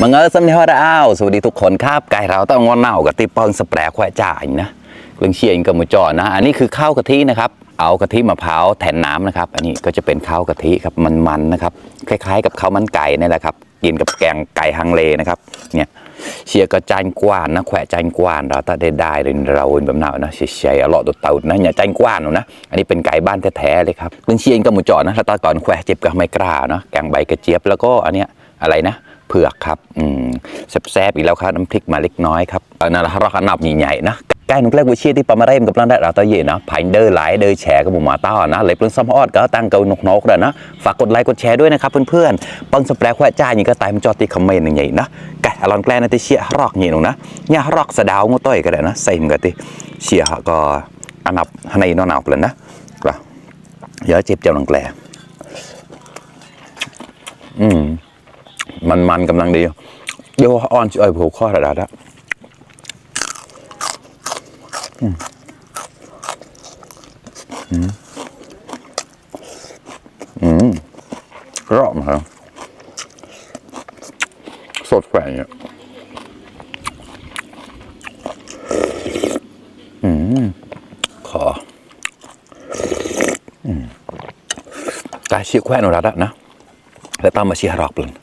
มังเอิญสำเนียงว่าอ้าวสวัสดีทุกคนครับไก่เราต้องงอนเน่ากับตีเปิงสแปรแควจ่ายนะเรื่องเชียงกับหมูจอนะอันนี้คือข้าวกะทินะครับเอากะทิมะพร้าวแทนน้ำนะครับอันนี้ก็จะเป็นข้าวกะทิครับมันๆนะครับคล้ายๆกับข้าวมันไก่นี่แหละครับกินกับแกงไก่ฮังเลนะครับเนี่ยเชียร์ก็จานกว้านนะแขวะจานกว้านเราถ้าได้เราแบบนั้นนะเชียร์อร่อยตัวเต่านะอย่าจานกว้านนะอันนี้เป็นไก่บ้านแท้ๆเลยครับเรื่องเชียงกับหมูจอนะแล้วตอนก่อนแขวะเจ็บกับไม่กล้าเนาะแกงใบกระเจี๊ยบแล้วก็อันเนี้ยอะไรนะเผือกครับแซ่บๆอีกแล้วครับน้ำพริกมาเล็กน้อยครับนั่นแหละเราขนาดใหญ่ๆนะใกล้หนุ่มแรกวิเชียที่ปามาเร่มกับเราได้เราตะเย็นนะผ่านเดินไหลเดินแฉกับหมูหมาต้านะเลยเพิ่งซ้ำออดก็ตั้งเกาหนกเลยนะฝากกดไลค์กดแชร์ด้วยนะครับเพื่อนๆปังสแปรแควจ้านี่ก็ตายมันจอดที่คอมเมนต์อย่างใหญ่นะไก่อลอนแกล้นะที่เชียรอกนี่หนูนะเนี่ยรอกสะดาวงต้อยก็ได้นะใส่มันก็ที่เชียก็อันดับในนอนหนาวเลยนะก็เยอะเจ็บเจ้าหลังแกล้มันกำลังดีโยอ่อนช่วยผูกข้อระดับละรอบครับสดแฝงเนี่ยขอตาเชี่ยวแขวนหนูรัดนะแล้วตามมาเชี่ยรอกเลย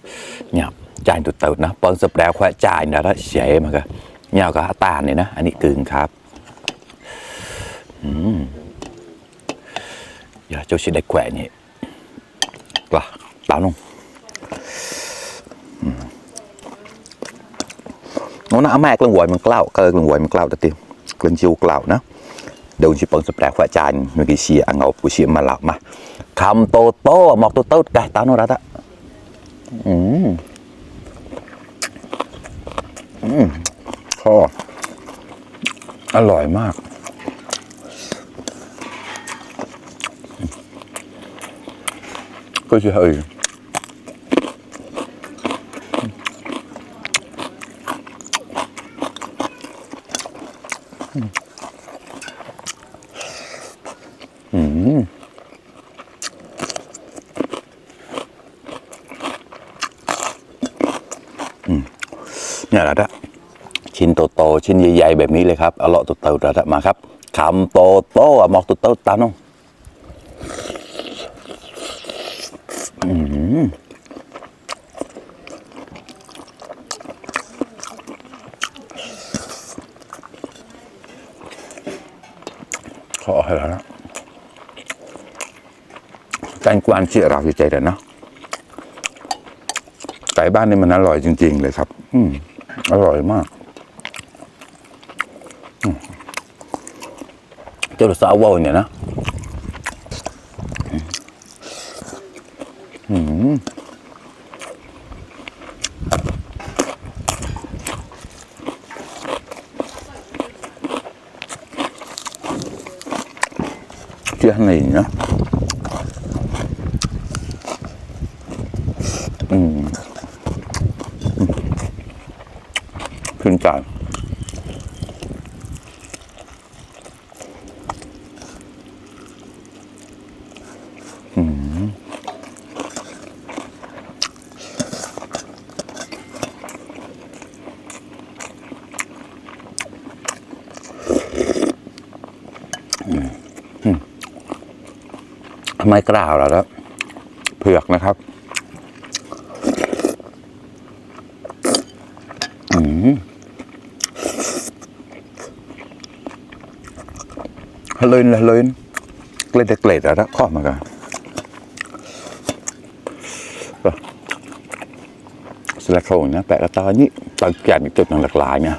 เนี่ยจานตุ่เต่านะปอนสเปรย์แควจ่ายนะแล้วเสียมาก็เนี่ยก็ตาเนี่ยนะอันนี้กึ่งครับอย่าเจ้าชิดได้แขวนนี่กล้าตาลงnó nó mẹ lần quậy mình clau cơ lần quậy mình clau tao tìm lần chiều clau nó đầu chỉ bằng sập đẹp phải tràn người kia xìa ăn ngầu của xìa mà lọc mà cầm tô mọc tô cái tao nó ra đó kho อร่อยมากก็จะเฮ้ยเนี่ยแหละชิ้นโตๆชิ้นใหญ่ๆแบบนี้เลยครับอร่อยตัวเต่าระดับมาครับคำโตๆหมอกตัวเต่าตาน้องขอให้แล้วนะแตงกวาเชี่ยเราใจเด่นนะไก่บ้านนี่มันอร่อยจริงๆเลยครับอร่อยมากเจ้าซาวาเนี่ยนะเจ้าไหนนะขึ้นจานไม่กล้าแล้วเผือกนะครับเลยเกล็ดแล้วข้อมากันสลัดโครงนะแปะกระตอนนี้ตอนแกะจุดหลากหลายเนี่ย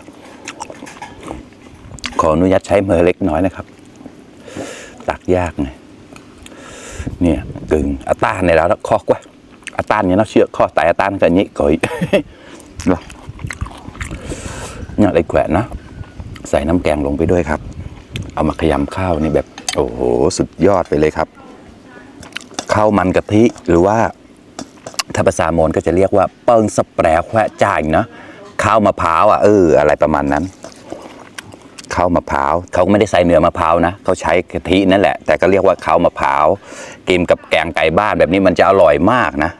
ขออนุญาตใช้มือเล็กน้อยนะครับตักยากไงเนี่ยกึ่งอัตตาในแล้วข้อกว่าอัตตาเนี่ยnóเชื่อข้อแต่อัตตากันนี้ก่อยเนี่ยเลยแขวนนะใส่น้ำแกงลงไปด้วยครับเอามาขยำข้าวนี่แบบโอ้โหสุดยอดไปเลยครับข้าวมันกะทิหรือว่าถ้าภาษามนก็จะเรียกว่าเปิ้งสแปรแควจ่ายนะข้าวมะพร้าวอะไรประมาณนั้นข้าวมะพร้าวเขาไม่ได้ใส่เนื้อมะพร้าวนะเขาใช้กะทินั่นแหละแต่ก็เรียกว่าข้าวมะพร้าวกินกับแกงไก่บ้านแบบนี้มันจะอร่อยมากนะ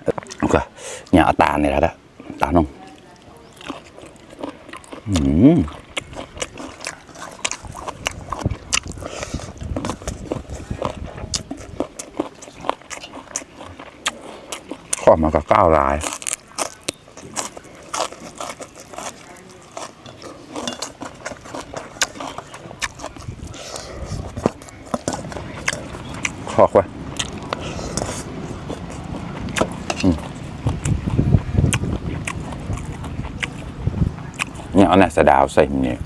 ก็เนี่ยเอาตาลนี่แหละตาลง ข้อมาก็ก้าวลายขอกไว้เนี่ยเอาหน้าสะดาวใส่เนี่ย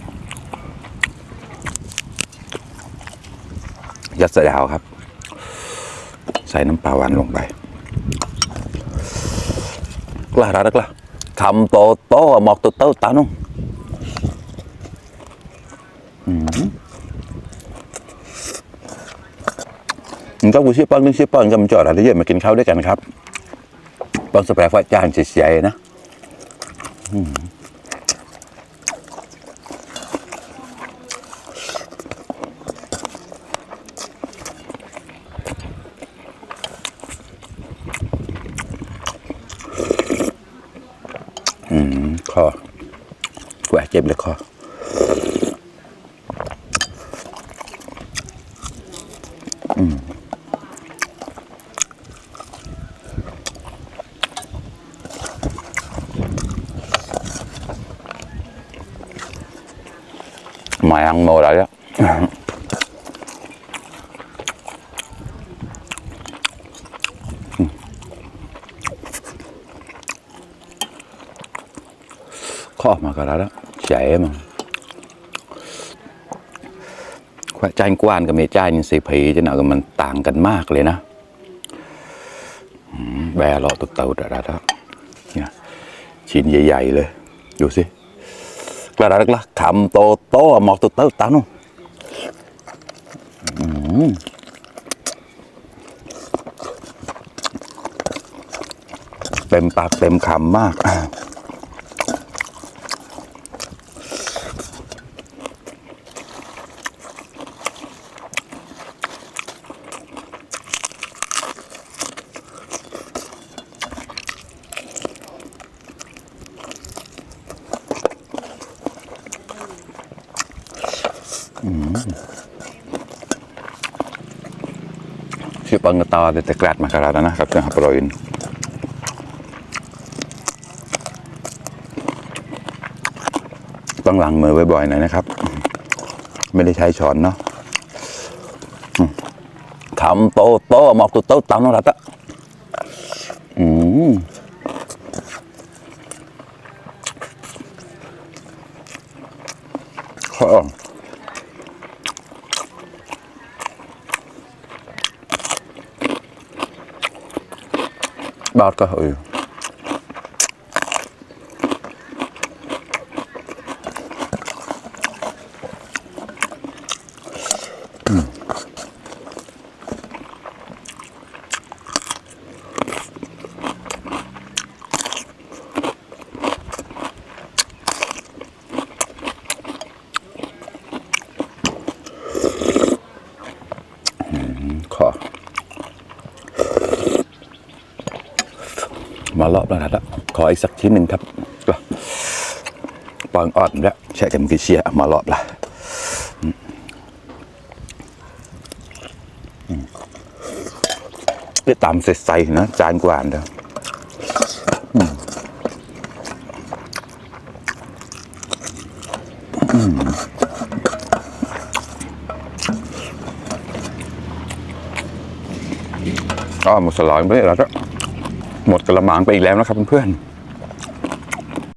ยัดสะดาวครับใส่น้ำปลาหวานลงไปกล้ารักละคำโตโตหมอกโตโตตานุ่งก็กูชื่อป้อนนึงชื่อป้อนก็มันจอดอะไรเยอะมากินข้าวด้วยกันครับป้อนสแปรไฟจานเฉยๆนะคอแหวกเจ็บเลยคอมายังโมอะไรอ่ะข้อมาก็แล้วใช่มั้งควายจานกว้านกับเมจ่ายนี่สีผีจะหน่อยกับมันต่างกันมากเลยนะแบร์หล่อตัวเต่าแต่ละเนี่ยชิ้นใหญ่ๆเลยดูสิกระดาษละคำโตโตหมอกตัวเต่าตานุ่งเต็มปากเต็มคำมากชื่อปังกระตาแต่กราดมาขนาดนั้นนะครับเครื่องหับโรยต้องล้างมือบ่อยๆหน่อยนะครับไม่ได้ใช้ช้อนเนาะคำโตโตหมอกตัวโตตามน้องรัตอะบาดก็ขอมาเลาะแล้วนะขออีกสักชิ้นหนึ่งครับปองอ่อนแล้วใช้กันกิเชียมาเลาะละได้ตามเสร็จใส่นะจานกวานเด้อหมดสลอยไปแล้วหมดกระมังไปอีกแล้วนะครับเพื่อนๆ